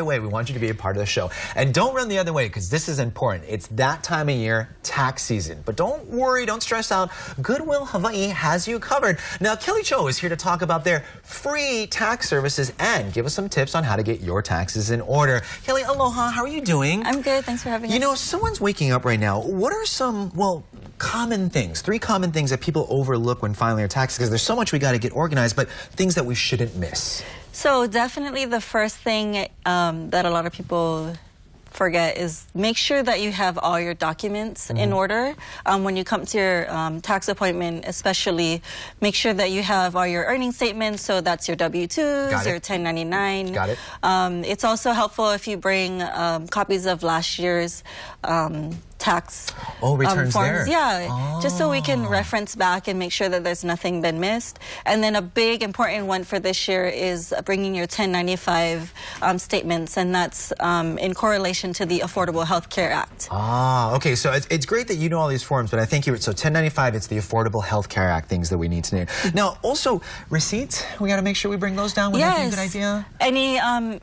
Way, we want you to be a part of the show. And don't run the other way, because this is important. It's that time of year, tax season. But don't worry, don't stress out. Goodwill Hawaii has you covered. Now, Kelly Cho is here to talk about their free tax services and give us some tips on how to get your taxes in order. Kelly, aloha. How are you doing? I'm good. Thanks for having us. You know, someone's waking up right now. What are some, well, common things, 3 common things that people overlook when filing their taxes? Because there's so much we got to get organized, but things that we shouldn't miss. So definitely the first thing that a lot of people forget is make sure that you have all your documents in order. When you come to your tax appointment, especially, make sure that you have all your earning statements. So that's your W-2s, your 1099. Got it. It's also helpful if you bring copies of last year's tax returns forms. there. Yeah, just so we can reference back and make sure that there's nothing been missed. And then a big important one for this year is bringing your 1095 statements, and that's in correlation to the Affordable Health Care Act. Okay, so it's great that you know all these forms, but I think so 1095, it's the Affordable Health Care Act things that we need to know. Now, also, receipts, we got to make sure we bring those down. Would that be a good idea?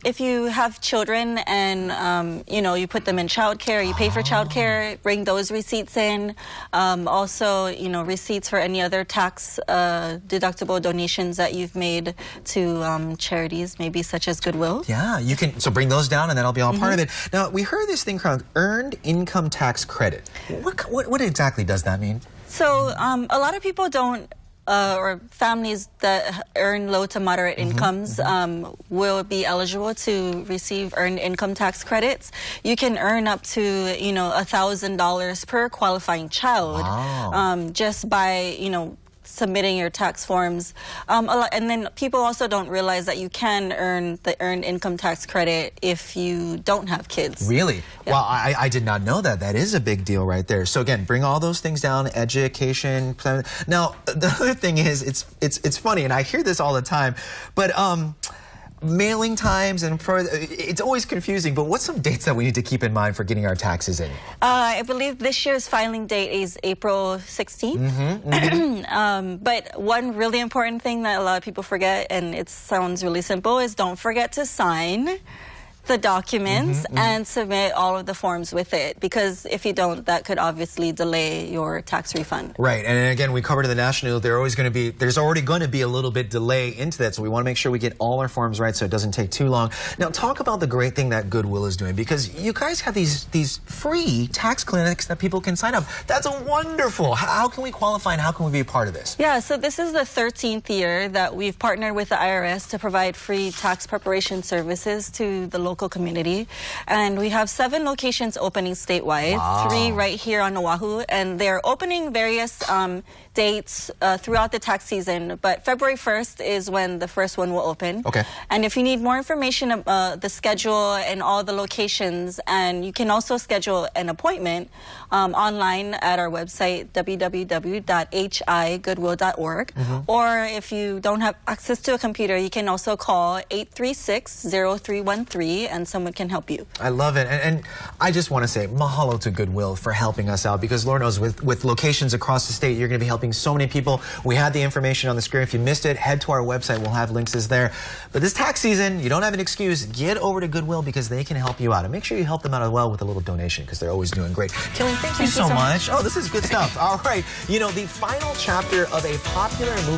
If you have children and, you know, you put them in childcare, you pay for childcare, bring those receipts in. Also, you know, receipts for any other tax deductible donations that you've made to charities, maybe such as Goodwill. Yeah, you can, so bring those down and then I'll be all part of it. Now, we heard this thing called Earned Income Tax Credit. What exactly does that mean? So, a lot of people don't or families that earn low to moderate incomes will be eligible to receive earned income tax credits. You can earn up to, you know, $1,000 per qualifying child just by, you know, submitting your tax forms. And then people also don't realize that you can earn the earned income tax credit if you don't have kids. Really? Yeah. Well, I did not know that. That is a big deal right there. So again, bring all those things down, education. Now, the other thing is, it's funny, and I hear this all the time, but mailing times and it's always confusing, but what's some dates that we need to keep in mind for getting our taxes in? I believe this year's filing date is April 16th. But one really important thing that a lot of people forget, and it sounds really simple, is don't forget to sign the documents and submit all of the forms with it, because if you don't, that could obviously delay your tax refund. Right, and again, we covered in the national, there's already going to be a little bit delay into that, so we want to make sure we get all our forms right so it doesn't take too long. Now, talk about the great thing that Goodwill is doing, because you guys have these free tax clinics that people can sign up. That's wonderful. How can we qualify and how can we be a part of this? Yeah, so this is the 13th year that we've partnered with the IRS to provide free tax preparation services to the local community, and we have 7 locations opening statewide, 3 right here on Oahu, and they're opening various dates throughout the tax season, but February 1st is when the first one will open. Okay. And if you need more information about the schedule and all the locations, and you can also schedule an appointment online at our website, www.higoodwill.org, or if you don't have access to a computer, you can also call 836-0313 and someone can help you. I love it, and I just want to say mahalo to Goodwill for helping us out, because Lord knows with locations across the state, you're going to be helping so many people. We had the information on the screen. If you missed it, head to our website. We'll have links there. But this tax season, you don't have an excuse. Get over to Goodwill because they can help you out, and make sure you help them out as well with a little donation, because they're always doing great. Kelly, thank you so much. Oh, this is good stuff. All right, you know, the final chapter of a popular movie